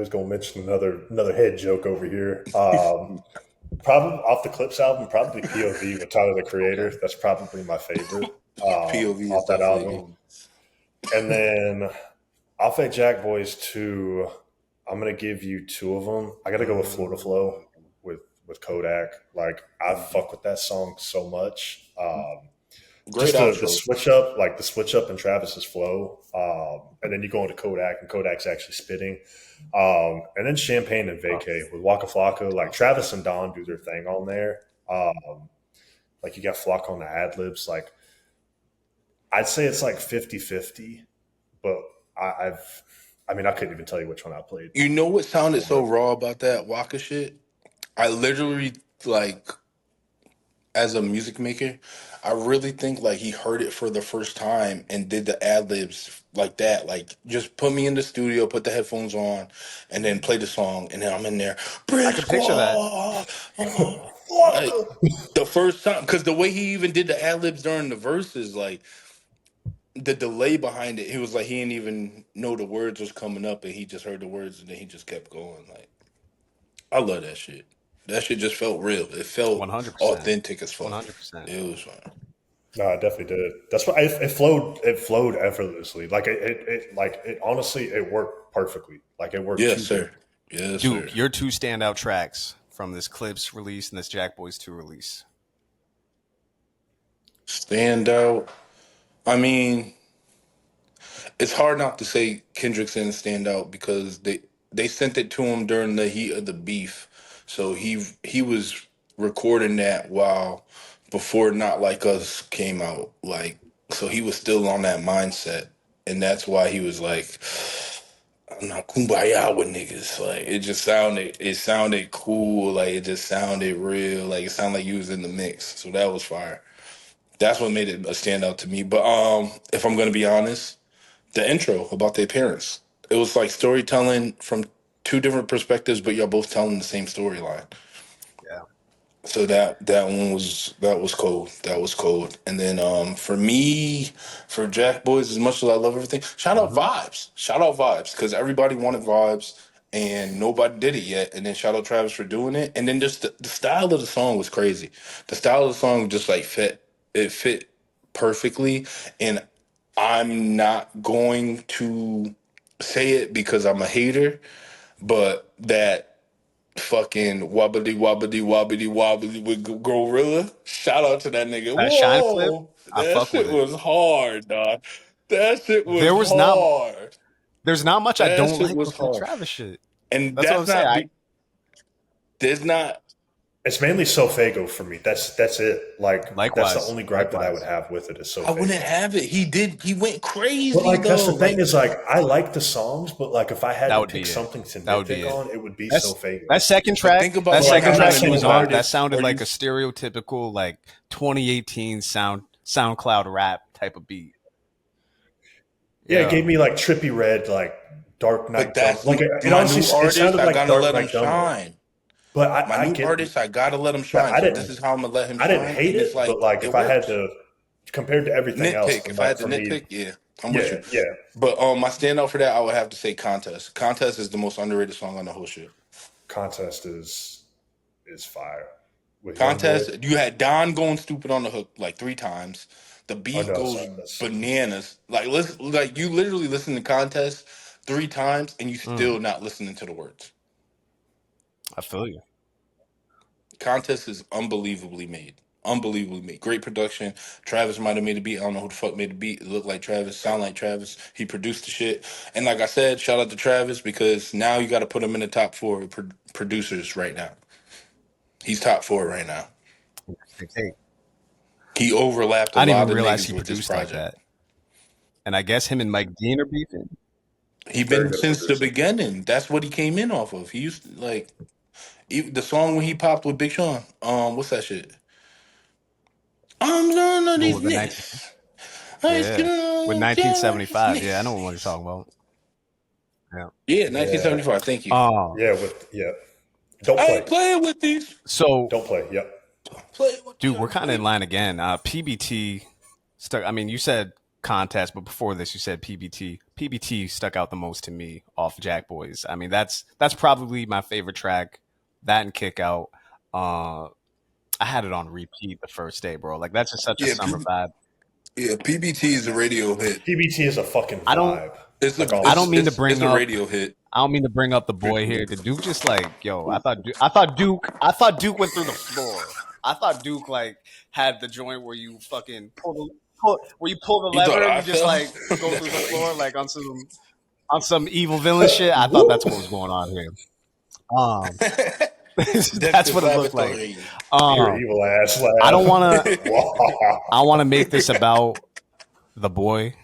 going to mention another head joke over here. Probably off the Clipse album, probably POV with Tyler the Creator. That's probably my favorite POV off that album. And then off at Jackboys 2, I'm going to give you 2 of them. I got to go with Florida Flow with Kodak. Like, I fuck with that song so much. Great just the outro. switch up in Travis's flow, and then you go into Kodak, and Kodak's actually spitting, and then Champagne and Vacay with Waka Flocka. Like Travis and Don do their thing on there. Like you got Flocka on the ad libs. Like I'd say it's like 50-50, but I couldn't even tell you which one I played. You know what sounded so raw about that Waka shit? I literally, like, as a music maker, I really think, like, he heard it for the first time and did the ad-libs like that. Like, just put me in the studio, put the headphones on, and then play the song, and then I'm in there. I can picture that. Like, the first time, because the way he even did the ad-libs during the verses, like, the delay behind it, he was like, he didn't even know the words was coming up, and he just heard the words, and then he just kept going. Like, I love that shit. That shit just felt real. It felt 100%. authentic as fuck. 100%. It was fun. No, I definitely did. That's why it flowed. It flowed effortlessly. Like it honestly, it worked perfectly. Like it worked. Yes, sir. Yes, Duke, sir. your two standout tracks from this Clipse release and this Jackboys 2 release. Standout. I mean, it's hard not to say Kendrick's in standout because they sent it to him during the heat of the beef. So he was recording that while before Not Like Us came out. Like, so he was still on that mindset. And that's why he was like, I'm not kumbaya with niggas. Like, it sounded cool. Like, it just sounded real. Like, it sounded like he was in the mix. So that was fire. That's what made it a standout to me. But if I'm gonna be honest, the intro about their parents, it was like storytelling from two different perspectives, but you're both telling the same storyline. Yeah. So that one was cold. That was cold. And then for me, for Jackboys, as much as I love everything, shout out Vibes. Shout out Vibes, because everybody wanted Vibes and nobody did it yet. And then shout out Travis for doing it. And then just the style of the song was crazy. The style of the song just like fit perfectly. And I'm not going to say it because I'm a hater, but that fucking wobbly wobbly wobbly wobbly with Gorilla. Shout out to that nigga. That shine flip, I That fuck shit with it. was hard, dog. That shit was hard. There's not much I That don't shit like was with the hard. Travis shit. And That's what I'm saying. There's not. It's mainly Sofago for me. That's it. Like Likewise. that's the only gripe that I would have with it is Sofago. I wouldn't have it. He went crazy. But like though. that's the thing is like I like the songs, but like if I had That to would pick be it. something to That would be nitpick it. on, it would be That's- Sofago. That second track, think about that like second how track many he was on, artists that sounded are like you- a stereotypical like 2018 SoundCloud rap type of beat. Yeah, it gave me like Trippy Red, like Dark Knight. But that's like my new artist. sounded I like gotta Dark let him Knight Dumbo. shine. But My new artist, I gotta let him shine. I So didn't- this is how I'm gonna let him shine. I didn't hate and it, it's like, but like it if I had works. to compared to everything else, Nitpick, if I had to for me, nitpick, yeah, I'm with you. yeah. But my standout for that, I would have to say Contest. Contest is the most underrated song on the whole shit. Contest is fire. With Contest, Youngboy. you had Don going stupid on the hook like 3 times. The beat goes that's- bananas. Like you literally listen to Contest 3 times and you still not listening to the words. I feel you. Contest is unbelievably made. Unbelievably made. Great production. Travis might have made a beat. I don't know who the fuck made the beat. It looked like Travis, sound like Travis. He produced the shit. And like I said, shout out to Travis because now you got to put him in the top 4 producers right now. He's top 4 right now. He overlapped a I didn't lot even of realize niggas he with this produced like project. that. And I guess him and Mike Dean are beefing. He been since the beginning. That's what he came in off of. He used to, like the song when he popped with Big Sean. What's that shit? I'm none of these With 1975. Yeah, I know what you're talking about. Yeah, 1975. Thank you. Don't I play. ain't playing with these. So Don't play. Yep. dude, we're kind of in line again. PBT stuck. I mean, you said Contest, but before this, you said PBT. PBT stuck out the most to me off Jackboys. I mean, that's probably my favorite track. That and Kick Out. I had it on repeat the first day, bro. Like that's just such a summer vibe. Yeah, PBT is a radio hit. PBT is a fucking vibe. I don't mean to bring up. a radio hit. I don't mean to bring up the boy here. The Duke just like, yo, I thought Duke went through the floor I thought Duke like had the joint where you fucking where you pull the lever and you just like go through the floor like on some evil villain shit. I thought that's what was going on here. That's what it looked like. Your evil ass laugh. I don't want to. I want to make this about the boy.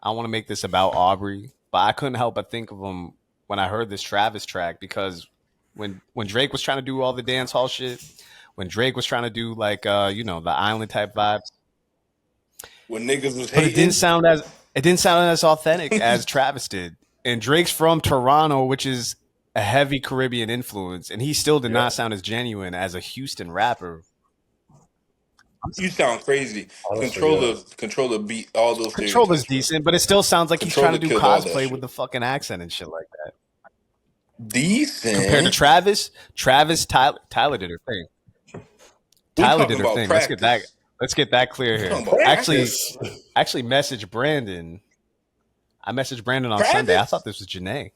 I want to make this about Aubrey, but I couldn't help but think of him when I heard this Travis track, because when Drake was trying to do all the dance hall shit, when Drake was trying to do like the island type vibes, when niggas was hating, but it didn't sound as authentic as Travis did. And Drake's from Toronto, which is a heavy Caribbean influence, and he still did not sound as genuine as a Houston rapper. You sound crazy. Honestly, Controller beat all those. Controller's decent, but it still sounds like he's trying to do cosplay with the fucking accent and shit like that. Decent compared to Travis. Tyler did her thing. Tyler did her thing. Let's get that clear here. Actually, message Brandon. I messaged Brandon on Sunday. I thought this was Janae.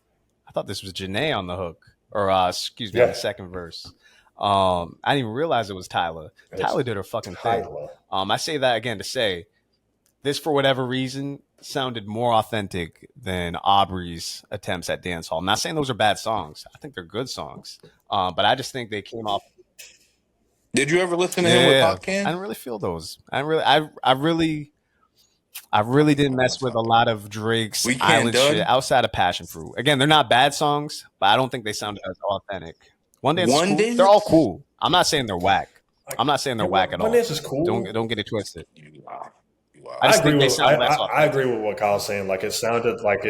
On the hook, or on the second verse. I didn't even realize it was Tyler. Tyler did her fucking thing. I say that again to say this, for whatever reason, sounded more authentic than Aubrey's attempts at dancehall. I'm not saying those are bad songs. I think they're good songs. But I just think they came off. Did you ever listen to him with Pop Can? I didn't really feel those. I really didn't mess with a lot of Drake's island shit outside of Passion Fruit. Again, they're not bad songs, but I don't think they sounded as authentic. One Dance is cool. They're all cool. I'm not saying they're whack. I'm not saying they're whack at all. One Dance is cool. Don't get it twisted. I agree with what Kyle's saying. Like it sounded like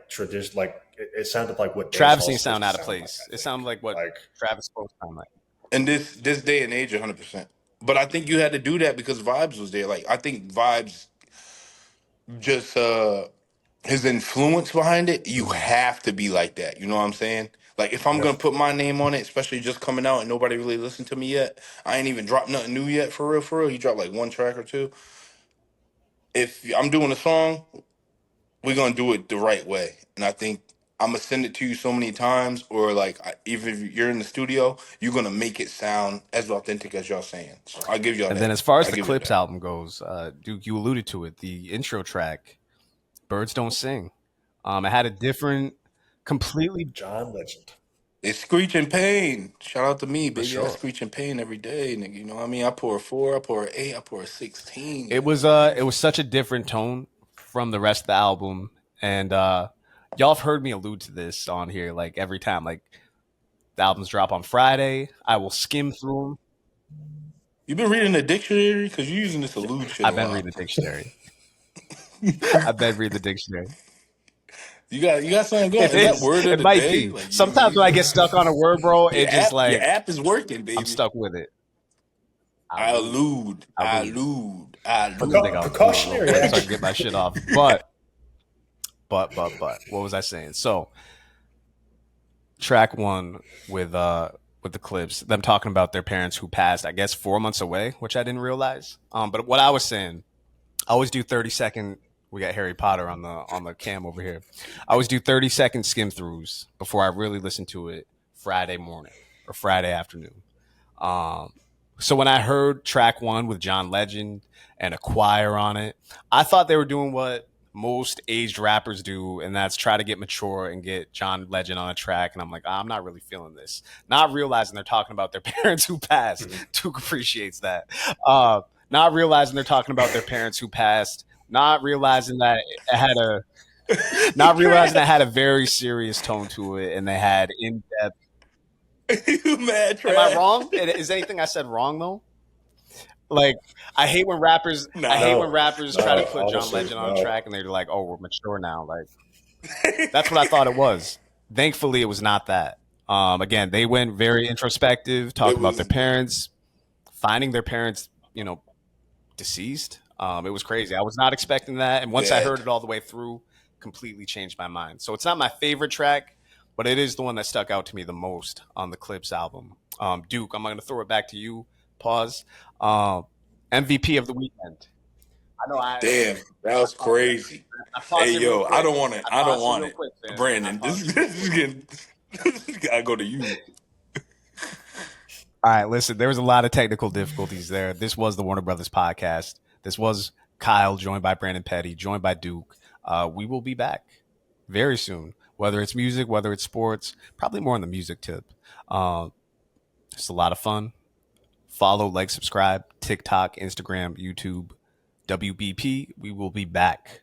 tradition. Like it sounded like what Travis didn't sound out of place. It sounded like what Travis supposed to sound like. In this day and age, 100%. But I think you had to do that because Vibes was there. Like I think Vibes just his influence behind it. You have to be like that. You know what I'm saying? Like if I'm gonna put my name on it, especially just coming out and nobody really listened to me yet. I ain't even dropped nothing new yet for real. He dropped like one track or two. If I'm doing a song, we're gonna do it the right way. And I think I'm gonna send it to you so many times, or like even if you're in the studio, you're gonna make it sound as authentic as y'all saying. So I'll give y'all. And then as far as the Clipse album goes, Duke, you alluded to it. The intro track, "Birds Don't Sing," it had a different, completely John Legend. It's Screeching Pain. Shout out to me, baby. Sure. I Screeching Pain every day, nigga. You know what I mean? I pour a 4, I pour an 8, I pour a 16. It was such a different tone from the rest of the album, and y'all have heard me allude to this on here like every time. Like the albums drop on Friday, I will skim through them. You been reading the dictionary because you're using this allude shit. I've been reading the dictionary. You got something going. Is that word of the might day? Be. Like, sometimes when I get stuck on a word, bro, it just like your app is working, baby. I'm stuck with it. I allude. Precautionary. So I can get my shit off. But what was I saying? So track 1 with the Clipse, them talking about their parents who passed, I guess 4 months away, which I didn't realize. But what I was saying, I always do 30-second. We got Harry Potter on the cam over here. I always do 30-second skim throughs before I really listen to it Friday morning or Friday afternoon. So when I heard track 1 with John Legend and a choir on it, I thought they were doing what most aged rappers do, and that's try to get mature and get John Legend on a track. And I'm like, I'm not really feeling this. Not realizing they're talking about their parents who passed. Duke appreciates that. Not realizing they're talking about their parents who passed. Not realizing that it had a very serious tone to it, and they had in-depth. You mad trash? Am I wrong? Is anything I said wrong though? Like I hate when rappers try to put John Legend on a track and they're like, "Oh, we're mature now." Like that's what I thought it was. Thankfully, it was not that. Again, they went very introspective, talking about their parents, finding their parents, deceased. It was crazy. I was not expecting that. And once I heard it all the way through, completely changed my mind. So it's not my favorite track, but it is the one that stuck out to me the most on the Clipse album. Duke, I'm going to throw it back to you. Pause. MVP of the weekend. Damn, that was crazy. Hey, yo, I don't want it. Quick, Brandon, this is getting... I gotta go to you. All right, listen, there was a lot of technical difficulties there. This was the Warner Brothas Podcast. This was Kyle, joined by Brandon Petty, joined by Duke. We will be back very soon, whether it's music, whether it's sports, probably more on the music tip. It's a lot of fun. Follow, like, subscribe, TikTok, Instagram, YouTube, WBP. We will be back.